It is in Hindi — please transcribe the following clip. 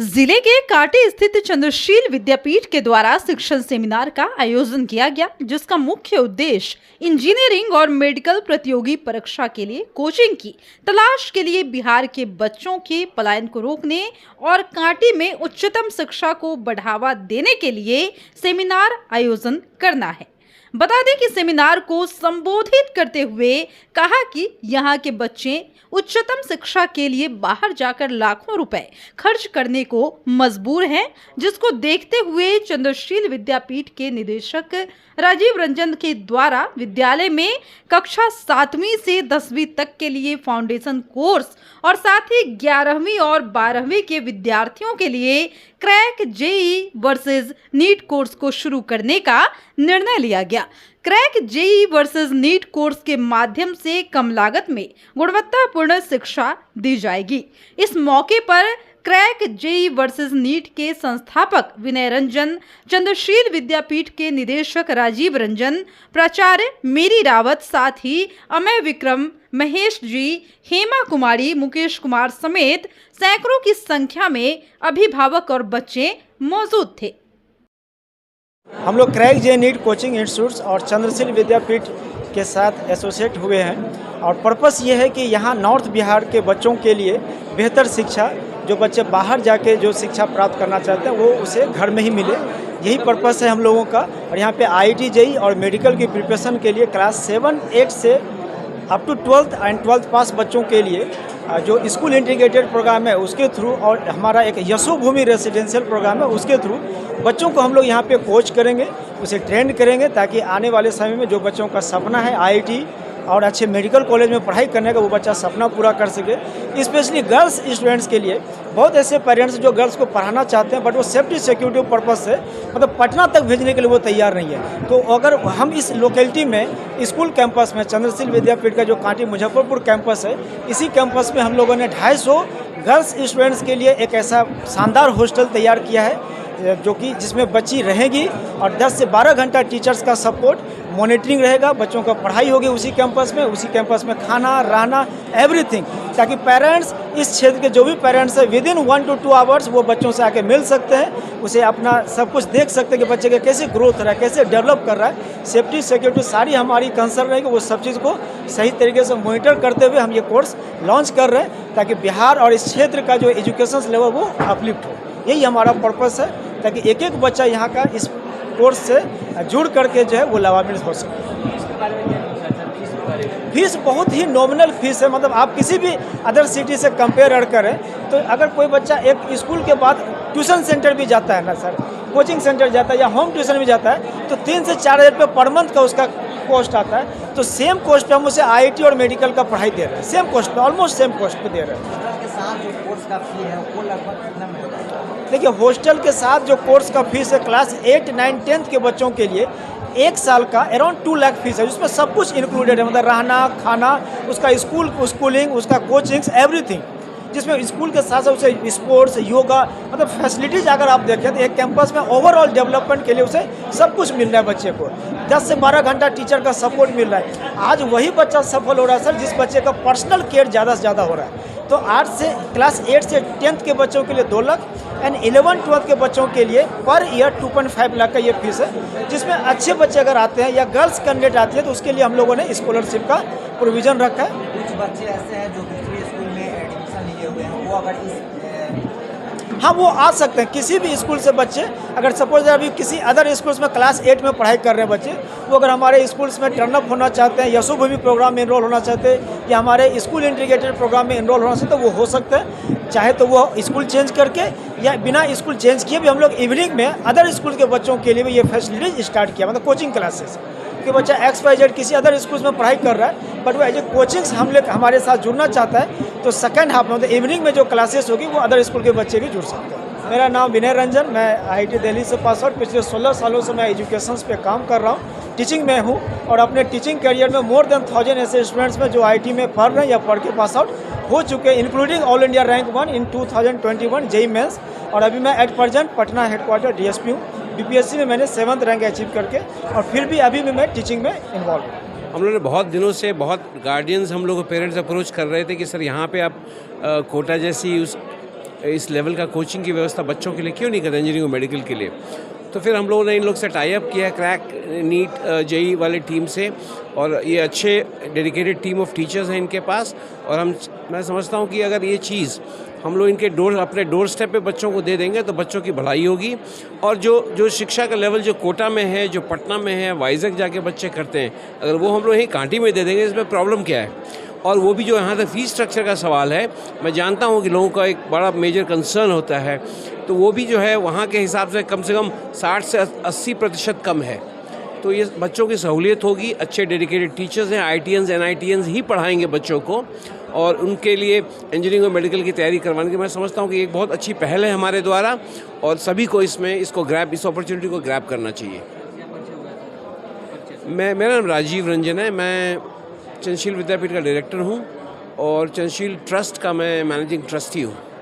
जिले के कांटी स्थित चंद्रशील विद्यापीठ के द्वारा शिक्षण सेमिनार का आयोजन किया गया, जिसका मुख्य उद्देश्य इंजीनियरिंग और मेडिकल प्रतियोगी परीक्षा के लिए कोचिंग की तलाश के लिए बिहार के बच्चों के पलायन को रोकने और कांटी में उच्चतम शिक्षा को बढ़ावा देने के लिए सेमिनार आयोजन करना है। बता दें कि सेमिनार को संबोधित करते हुए कहा कि यहाँ के बच्चे उच्चतम शिक्षा के लिए बाहर जाकर लाखों रुपए खर्च करने को मजबूर हैं, जिसको देखते हुए चंद्रशील विद्यापीठ के निदेशक राजीव रंजन के द्वारा विद्यालय में कक्षा 7वीं से 10वीं तक के लिए फाउंडेशन कोर्स और साथ ही 11वीं और 12वीं के विद्यार्थियों के लिए crack JEE versus NEET course को शुरू करने का निर्णय लिया गया। Crack JEE versus NEET course के माध्यम से कम लागत में गुणवत्तापूर्ण शिक्षा दी जाएगी। इस मौके पर क्रैक जेई वर्सेस नीट के संस्थापक विनय रंजन, चंद्रशील विद्यापीठ के निदेशक राजीव रंजन, प्राचार्य मेरी रावत, साथ ही अमय विक्रम, महेश जी, हेमा कुमारी, मुकेश कुमार समेत सैकड़ों की संख्या में अभिभावक और बच्चे मौजूद थे। हम लोग crack JEE NEET coaching institutes और चंद्रशील विद्यापीठ के साथ एसोसिएट हुए हैं और पर्पस ये है कि यहाँ नॉर्थ बिहार के बच्चों के लिए बेहतर शिक्षा, जो बच्चे बाहर जाके जो शिक्षा प्राप्त करना चाहते हैं वो उसे घर में ही मिले, यही पर्पस है हम लोगों का। और यहाँ पे आईआईटी जेई और मेडिकल की प्रिपरेशन के लिए क्लास 7, 8 से up to 12th and 12th पास बच्चों के लिए जो स्कूल इंटीग्रेटेड प्रोग्राम है उसके थ्रू और हमारा एक यशोभूमि रेसिडेंशियल प्रोग्राम है उसके थ्रू बच्चों को हम लोग यहाँ पे कोच करेंगे, उसे ट्रेंड करेंगे, ताकि आने वाले समय में जो बच्चों का सपना है आईआईटी और अच्छे मेडिकल कॉलेज में पढ़ाई करने का, वो बच्चा सपना पूरा कर सके। स्पेशली गर्ल्स स्टूडेंट्स के लिए बहुत ऐसे पेरेंट्स जो गर्ल्स को पढ़ाना चाहते हैं बट वो सेफ्टी सिक्योरिटी पर्पस से मतलब पटना तक भेजने के लिए वो तैयार नहीं है। तो अगर हम इस लोकेलिटी में स्कूल कैंपस में चंद्रशील विद्यापीठ का जो कांटी मुजफ्फरपुर कैंपस है, इसी कैंपस में हम लोगों ने 250 गर्ल्स स्टूडेंट्स के लिए एक ऐसा शानदार हॉस्टल तैयार किया है जो कि जिसमें बच्ची रहेगी और 10 से 12 घंटा टीचर्स का सपोर्ट, मॉनिटरिंग रहेगा, बच्चों का पढ़ाई होगी उसी कैंपस में खाना, रहना, एवरीथिंग, ताकि पेरेंट्स इस क्षेत्र के जो भी पेरेंट्स हैं विदिन 1 to 2 आवर्स वो बच्चों से आके मिल सकते हैं, उसे अपना सब कुछ देख सकते हैं कि बच्चे का कैसे ग्रोथ रहा है, कैसे डेवलप कर रहा है। सेफ्टी सिक्योरिटी सारी हमारी कंसर्न रहेगी, वो सब चीज़ को सही तरीके से मॉनिटर करते हुए हम ये कोर्स लॉन्च कर रहे हैं, ताकि बिहार और इस क्षेत्र का जो एजुकेशन लेवल वो अपलिफ्ट हो। यही हमारा पर्पस है, ताकि एक एक बच्चा यहाँ का इस कोर्स से जुड़ करके जो है वो लाभान्वित हो सके। फीस बहुत ही नॉमिनल फीस है, मतलब आप किसी भी अदर सिटी से कंपेयर करें तो अगर कोई बच्चा एक स्कूल के बाद ट्यूशन सेंटर भी जाता है ना सर, कोचिंग सेंटर जाता है या होम ट्यूशन भी जाता है तो 3 से 4 हज़ार रुपये पर मंथ का उसका कॉस्ट आता है। तो सेम कॉस्ट पे हम उसे आईआईटी और मेडिकल का पढ़ाई दे रहे हैं, सेम कॉस्ट पे, ऑलमोस्ट सेम कॉस्ट पे दे रहे हैं। जो कोर्स का फी है वो लगभग कितना में होगा? देखिए, हॉस्टल के साथ जो कोर्स का फीस है क्लास 8, 9, 10th के बच्चों के लिए 1 साल का अराउंड 2 लाख फीस है, जिसमें सब कुछ इंक्लूडेड है, मतलब रहना, खाना, उसका स्कूलिंग, उसका कोचिंग्स, एवरीथिंग, जिसमें स्कूल के साथ साथ उसे स्पोर्ट्स, योगा, मतलब फैसिलिटीज़ अगर आप देखें तो एक कैंपस में ओवरऑल डेवलपमेंट के लिए उसे सब कुछ मिल रहा है। बच्चे को 10 से 12 घंटा टीचर का सपोर्ट मिल रहा है। आज वही बच्चा सफल हो रहा है सर जिस बच्चे का पर्सनल केयर ज़्यादा से ज़्यादा हो रहा है। तो 8 से क्लास 8 से 10th के बच्चों के लिए 2 लाख एंड 11, 12th के बच्चों के लिए पर ईयर 2.5 लाख का ये फीस है, जिसमें अच्छे बच्चे अगर आते हैं या गर्ल्स कैंडिडेट आती है तो उसके लिए हम लोगों ने स्कॉलरशिप का प्रोविज़न रखा है। कुछ बच्चे ऐसे हैं जो दूसरे स्कूल में एडमिशन लिए हुए हैं, वो अगर इस हाँ, वो आ सकते हैं किसी भी स्कूल से बच्चे, अगर सपोज अभी किसी अदर स्कूल्स में क्लास 8 में पढ़ाई कर रहे हैं बच्चे, वो अगर हमारे स्कूल्स में टर्नअप होना चाहते हैं, यशोभूमि प्रोग्राम में इनरोल होना चाहते हैं या हमारे स्कूल इंटीग्रेटेड प्रोग्राम में इनरोल होना चाहते हैं, तो वो हो सकता है। चाहे तो वो स्कूल चेंज करके या बिना स्कूल चेंज किए भी हम लोग इवनिंग में अदर स्कूल के बच्चों के लिए भी ये फैसिलिटीज स्टार्ट किया, मतलब कोचिंग क्लासेस कि बच्चा XYZ किसी अदर स्कूल्स में पढ़ाई कर रहा है बट वो एज ए कोचिंग्स हमारे साथ जुड़ना चाहता है, तो सेकेंड हाफ में मतलब इवनिंग में जो क्लासेस होगी वो अदर स्कूल के बच्चे भी जुड़ सकते हैं। मेरा नाम विनय रंजन, मैं आईआईटी दिल्ली से पास आउट, पिछले 16 सालों से मैं एजुकेशन पे काम कर रहा हूँ, टीचिंग में हूँ और अपने टीचिंग करियर में मोर देन 1000 ऐसे स्टूडेंट्स में जो आईआईटी में पढ़ रहे हैं या पढ़ के पास आउट हो चुके हैं, इंक्लूडिंग ऑल इंडिया रैंक 1 इन 2021 जेई मेंस। और अभी मैं at present Patna headquarter DSP हूँ। बीपीएससी में मैंने 7th रैंक अचीव करके और फिर भी अभी भी मैं टीचिंग में इन्वॉल्व हूँ। हम लोगों ने बहुत दिनों से बहुत गार्डियंस हम लोग पेरेंट्स अप्रोच कर रहे थे कि सर यहाँ पे आप कोटा जैसी उस इस लेवल का कोचिंग की व्यवस्था बच्चों के लिए क्यों नहीं करते, इंजीनियरिंग और मेडिकल के लिए। तो फिर हम लोगों ने इन लोग से टाई अप किया क्रैक नीट जेई वाले टीम से, और ये अच्छे डेडिकेटेड टीम ऑफ टीचर्स हैं इनके पास। और मैं समझता हूँ कि अगर ये चीज़ हम लोग इनके अपने डोर स्टेप पे बच्चों को दे देंगे तो बच्चों की भलाई होगी। और जो शिक्षा का लेवल जो कोटा में है, जो पटना में है, वाइजैक जाके बच्चे करते हैं, अगर वो हम लोग यहीं कांटी में दे देंगे, इसमें प्रॉब्लम क्या है। और वो भी जो यहाँ तक फीस स्ट्रक्चर का सवाल है, मैं जानता हूँ कि लोगों का एक बड़ा मेजर कंसर्न होता है, तो वो भी जो है वहाँ के हिसाब से कम 60 से 80% कम है। तो ये बच्चों की सहूलियत होगी, अच्छे डेडिकेटेड टीचर्स हैं, IITians NITians ही पढ़ाएंगे बच्चों को, और उनके लिए इंजीनियरिंग और मेडिकल की तैयारी करवाने की मैं समझता हूँ कि एक बहुत अच्छी पहल है हमारे द्वारा, और सभी को इस अपॉर्चुनिटी को ग्रैब करना चाहिए। मेरा नाम राजीव रंजन है, मैं चंद्रशील विद्यापीठ का डायरेक्टर हूँ और चंद्रशील ट्रस्ट का मैं मैनेजिंग ट्रस्टी हूँ।